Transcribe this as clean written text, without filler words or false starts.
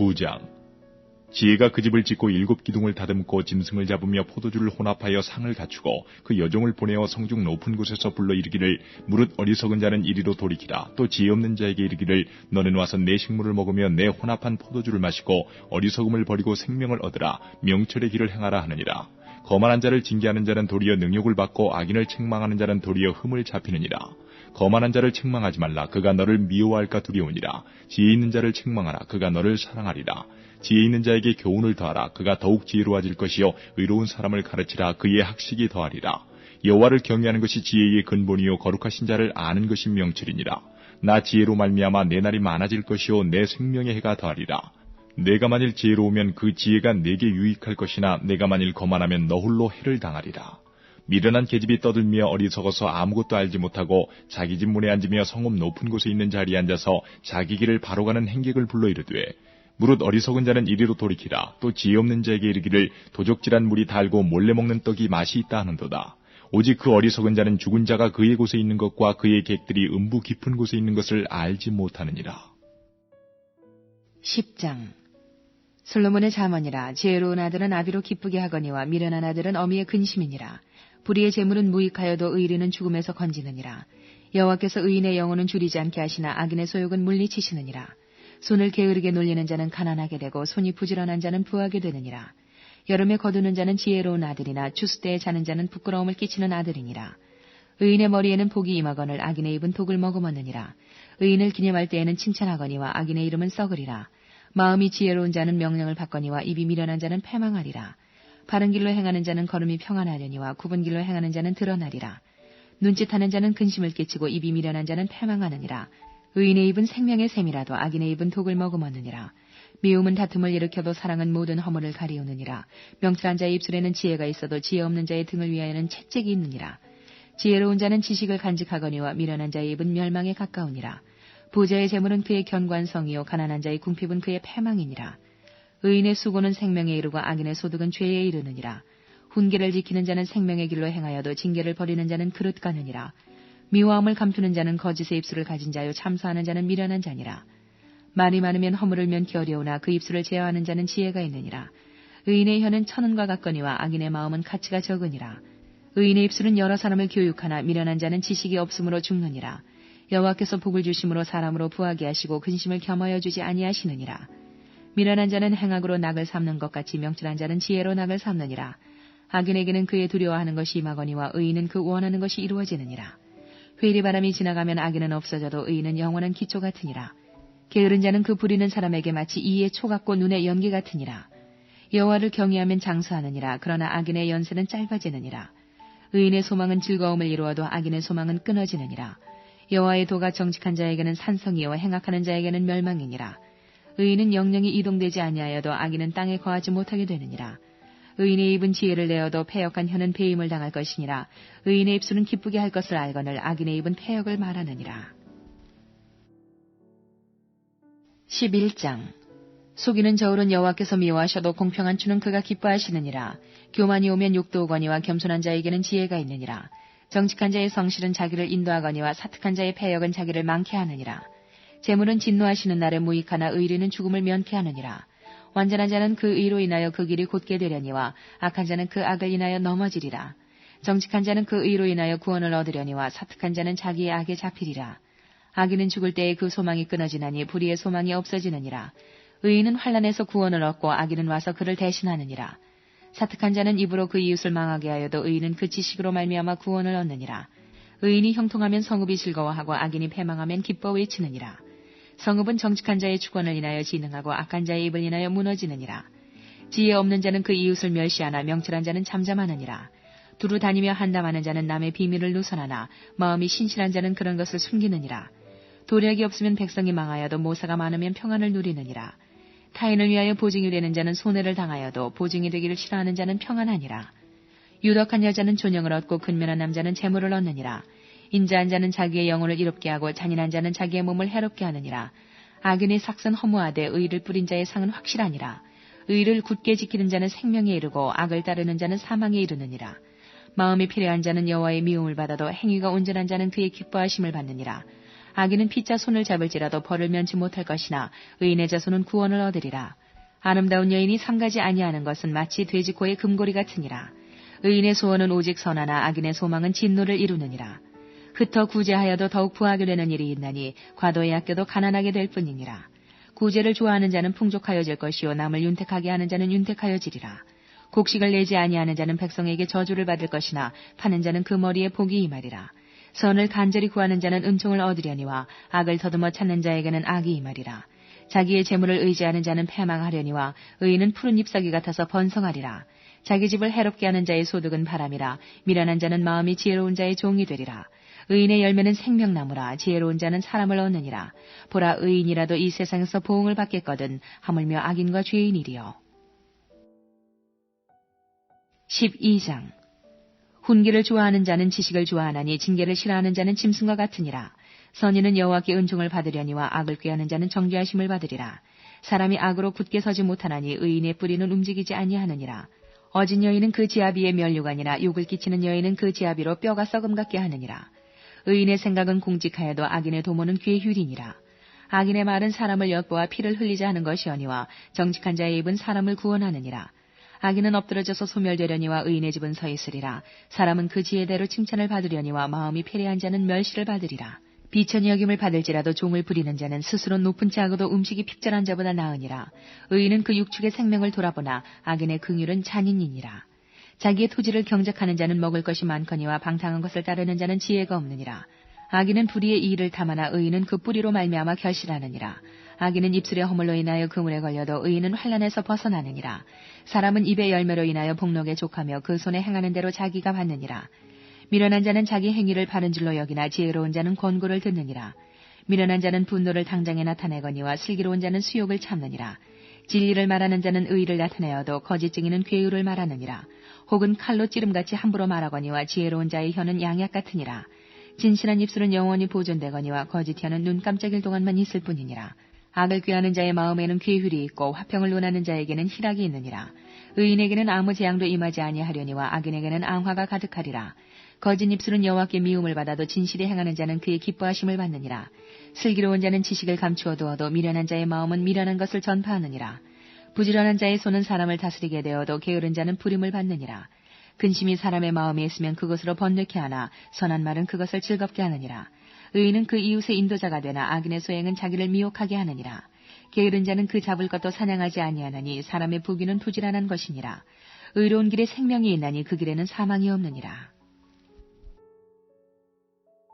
9장. 지혜가 그 집을 짓고 7 기둥을 다듬고 짐승을 잡으며 포도주를 혼합하여 상을 갖추고 그 여종을 보내어 성중 높은 곳에서 불러 이르기를 무릇 어리석은 자는 이리로 돌이키라. 또 지혜 없는 자에게 이르기를 너는 와서 내 식물을 먹으며 내 혼합한 포도주를 마시고 어리석음을 버리고 생명을 얻으라. 명철의 길을 행하라 하느니라. 거만한 자를 징계하는 자는 도리어 능욕을 받고 악인을 책망하는 자는 도리어 흠을 잡히느니라. 거만한 자를 책망하지 말라. 그가 너를 미워할까 두려우니라. 지혜 있는 자를 책망하라. 그가 너를 사랑하리라. 지혜 있는 자에게 교훈을 더하라. 그가 더욱 지혜로워질 것이요 의로운 사람을 가르치라. 그의 학식이 더하리라. 여호와를 경외하는 것이 지혜의 근본이요 거룩하신 자를 아는 것이 명철이니라. 나 지혜로 말미암아 내 날이 많아질 것이요 내 생명의 해가 더하리라. 내가 만일 지혜로우면 그 지혜가 내게 유익할 것이나 내가 만일 거만하면 너 홀로 해를 당하리라. 미련한 계집이 떠들며 어리석어서 아무것도 알지 못하고 자기 집 문에 앉으며 성읍 높은 곳에 있는 자리에 앉아서 자기 길을 바로 가는 행객을 불러 이르되 무릇 어리석은 자는 이리로 돌이키라. 또 지혜 없는 자에게 이르기를 도적질한 물이 달고 몰래 먹는 떡이 맛이 있다 하는도다. 오직 그 어리석은 자는 죽은 자가 그의 곳에 있는 것과 그의 객들이 음부 깊은 곳에 있는 것을 알지 못하느니라. 10장. 솔로몬의 잠언이라. 지혜로운 아들은 아비로 기쁘게 하거니와 미련한 아들은 어미의 근심이니라. 불의의 재물은 무익하여도 의리는 죽음에서 건지느니라. 여호와께서 의인의 영혼은 줄이지 않게 하시나 악인의 소욕은 물리치시느니라. 손을 게으르게 놀리는 자는 가난하게 되고 손이 부지런한 자는 부하게 되느니라. 여름에 거두는 자는 지혜로운 아들이나 추수 때에 자는 자는 부끄러움을 끼치는 아들이니라. 의인의 머리에는 복이 임하거늘 악인의 입은 독을 머금었느니라. 의인을 기념할 때에는 칭찬하거니와 악인의 이름은 썩으리라. 마음이 지혜로운 자는 명령을 받거니와 입이 미련한 자는 패망하리라. 바른 길로 행하는 자는 걸음이 평안하려니와 굽은 길로 행하는 자는 드러나리라. 눈짓하는 자는 근심을 끼치고 입이 미련한 자는 패망하느니라. 의인의 입은 생명의 샘이라도 악인의 입은 독을 머금었느니라. 미움은 다툼을 일으켜도 사랑은 모든 허물을 가리우느니라. 명철한 자의 입술에는 지혜가 있어도 지혜 없는 자의 등을 위하여는 채찍이 있느니라. 지혜로운 자는 지식을 간직하거니와 미련한 자의 입은 멸망에 가까우니라. 부자의 재물은 그의 견관성이요 가난한 자의 궁핍은 그의 패망이니라. 의인의 수고는 생명에 이르고 악인의 소득은 죄에 이르느니라. 훈계를 지키는 자는 생명의 길로 행하여도 징계를 버리는 자는 그릇 가느니라. 미워함을 감추는 자는 거짓의 입술을 가진 자요 참소하는 자는 미련한 자니라. 말이 많으면 허물을 면키 어려우나 그 입술을 제어하는 자는 지혜가 있느니라. 의인의 혀는 천은과 같거니와 악인의 마음은 가치가 적으니라. 의인의 입술은 여러 사람을 교육하나 미련한 자는 지식이 없으므로 죽느니라. 여호와께서 복을 주심으로 사람으로 부하게 하시고 근심을 겸하여 주지 아니하시느니라. 미련한 자는 행악으로 낙을 삼는 것 같이 명철한 자는 지혜로 낙을 삼느니라. 악인에게는 그의 두려워하는 것이 임하거니와 의인은 그 원하는 것이 이루어지느니라. 회리바람이 지나가면 악인은 없어져도 의인은 영원한 기초 같으니라. 게으른 자는 그 부리는 사람에게 마치 이의 초 같고 눈의 연기 같으니라. 여호와를 경외하면 장수하느니라. 그러나 악인의 연세는 짧아지느니라. 의인의 소망은 즐거움을 이루어도 악인의 소망은 끊어지느니라. 여호와의 도가 정직한 자에게는 산성이요 행악하는 자에게는 멸망이니라. 의인은 영영이 이동되지 아니하여도 악인은 땅에 거하지 못하게 되느니라. 의인의 입은 지혜를 내어도 패역한 혀는 배임을 당할 것이니라. 의인의 입술은 기쁘게 할 것을 알거늘 악인의 입은 패역을 말하느니라. 11장. 속이는 저울은 여호와께서 미워하셔도 공평한 추는 그가 기뻐하시느니라. 교만이 오면 욕도 오거니와 겸손한 자에게는 지혜가 있느니라. 정직한 자의 성실은 자기를 인도하거니와 사특한 자의 패역은 자기를 많게 하느니라. 재물은 진노하시는 날에 무익하나 의리는 죽음을 면케 하느니라. 완전한 자는 그 의로 인하여 그 길이 곧게 되려니와 악한 자는 그 악을 인하여 넘어지리라. 정직한 자는 그 의로 인하여 구원을 얻으려니와 사특한 자는 자기의 악에 잡히리라. 악인은 죽을 때에 그 소망이 끊어지나니 불의의 소망이 없어지느니라. 의인은 환난에서 구원을 얻고 악인은 와서 그를 대신하느니라. 사특한 자는 입으로 그 이웃을 망하게 하여도 의인은 그 지식으로 말미암아 구원을 얻느니라. 의인이 형통하면 성읍이 즐거워하고 악인이 패망하면 기뻐 외치느니라. 성읍은 정직한 자의 주권을 인하여 진흥하고 악한 자의 입을 인하여 무너지느니라. 지혜 없는 자는 그 이웃을 멸시하나 명철한 자는 잠잠하느니라. 두루 다니며 한담하는 자는 남의 비밀을 누설하나 마음이 신실한 자는 그런 것을 숨기느니라. 도력이 없으면 백성이 망하여도 모사가 많으면 평안을 누리느니라. 타인을 위하여 보증이 되는 자는 손해를 당하여도 보증이 되기를 싫어하는 자는 평안하니라. 유덕한 여자는 존영을 얻고 근면한 남자는 재물을 얻느니라. 인자한 자는 자기의 영혼을 이롭게 하고 잔인한 자는 자기의 몸을 해롭게 하느니라. 악인의 삭선 허무하되 의를 뿌린 자의 상은 확실하니라. 의를 굳게 지키는 자는 생명에 이르고 악을 따르는 자는 사망에 이르느니라. 마음이 필요한 자는 여호와의 미움을 받아도 행위가 온전한 자는 그의 기뻐하심을 받느니라. 악인은 피자 손을 잡을지라도 벌을 면치 못할 것이나 의인의 자손은 구원을 얻으리라. 아름다운 여인이 삼가지 아니하는 것은 마치 돼지코의 금고리 같으니라. 의인의 소원은 오직 선하나 악인의 소망은 진노를 이루느니라. 흩어 구제하여도 더욱 부하게 되는 일이 있나니 과도에 아껴도 가난하게 될 뿐이니라. 구제를 좋아하는 자는 풍족하여질 것이요 남을 윤택하게 하는 자는 윤택하여지리라. 곡식을 내지 아니하는 자는 백성에게 저주를 받을 것이나 파는 자는 그 머리에 복이 임하리라. 선을 간절히 구하는 자는 은총을 얻으려니와 악을 더듬어 찾는 자에게는 악이 임하리라. 자기의 재물을 의지하는 자는 패망하려니와 의인은 푸른 잎사귀 같아서 번성하리라. 자기 집을 해롭게 하는 자의 소득은 바람이라. 미련한 자는 마음이 지혜로운 자의 종이 되리라. 의인의 열매는 생명나무라. 지혜로운 자는 사람을 얻느니라. 보라, 의인이라도 이 세상에서 보응을 받겠거든 하물며 악인과 죄인이리요. 12장. 훈계를 좋아하는 자는 지식을 좋아하나니 징계를 싫어하는 자는 짐승과 같으니라. 선인은 여호와께 은총을 받으려니와 악을 꾀하는 자는 정죄하심을 받으리라. 사람이 악으로 굳게 서지 못하나니 의인의 뿌리는 움직이지 아니하느니라. 어진 여인은 그 지아비의 면류관이나 욕을 끼치는 여인은 그 지아비로 뼈가 썩음 같게 하느니라. 의인의 생각은 공직하여도 악인의 도모는 괴휼이니라. 악인의 말은 사람을 엿보아 피를 흘리자 하는 것이오니와 정직한 자의 입은 사람을 구원하느니라. 악인은 엎드러져서 소멸되려니와 의인의 집은 서 있으리라. 사람은 그 지혜대로 칭찬을 받으려니와 마음이 패례한 자는 멸시를 받으리라. 비천히 여김을 받을지라도 종을 부리는 자는 스스로 높은 자하고도 음식이 핍절한 자보다 나으니라. 의인은 그 육축의 생명을 돌아보나 악인의 긍휼은 잔인이니라. 자기의 토지를 경작하는 자는 먹을 것이 많거니와 방탕한 것을 따르는 자는 지혜가 없느니라. 악인은 불의의 이의를 탐하나 의인은 그 뿌리로 말미암아 결실하느니라. 악인은 입술의 허물로 인하여 그물에 걸려도 의인은 환난에서 벗어나느니라. 사람은 입의 열매로 인하여 복록에 족하며 그 손에 행하는 대로 자기가 받느니라. 미련한 자는 자기 행위를 바른 줄로 여기나 지혜로운 자는 권고를 듣느니라. 미련한 자는 분노를 당장에 나타내거니와 슬기로운 자는 수욕을 참느니라. 진리를 말하는 자는 의의를 나타내어도 거짓 증인은 괴유를 말하느니라. 혹은 칼로 찌름같이 함부로 말하거니와 지혜로운 자의 혀는 양약 같으니라. 진실한 입술은 영원히 보존되거니와 거짓 혀는 눈 깜짝일 동안만 있을 뿐이니라. 악을 꾀하는 자의 마음에는 괴휼이 있고 화평을 논하는 자에게는 희락이 있느니라. 의인에게는 아무 재앙도 임하지 아니하려니와 악인에게는 앙화가 가득하리라. 거짓 입술은 여호와께 미움을 받아도 진실이 행하는 자는 그의 기뻐하심을 받느니라. 슬기로운 자는 지식을 감추어 두어도 미련한 자의 마음은 미련한 것을 전파하느니라. 부지런한 자의 손은 사람을 다스리게 되어도 게으른 자는 부림을 받느니라. 근심이 사람의 마음에 있으면 그것으로 번뇌케 하나 선한 말은 그것을 즐겁게 하느니라. 의인은 그 이웃의 인도자가 되나 악인의 소행은 자기를 미혹하게 하느니라. 게으른 자는 그 잡을 것도 사냥하지 아니하나니 사람의 부귀는 부지런한 것이니라. 의로운 길에 생명이 있나니 그 길에는 사망이 없느니라.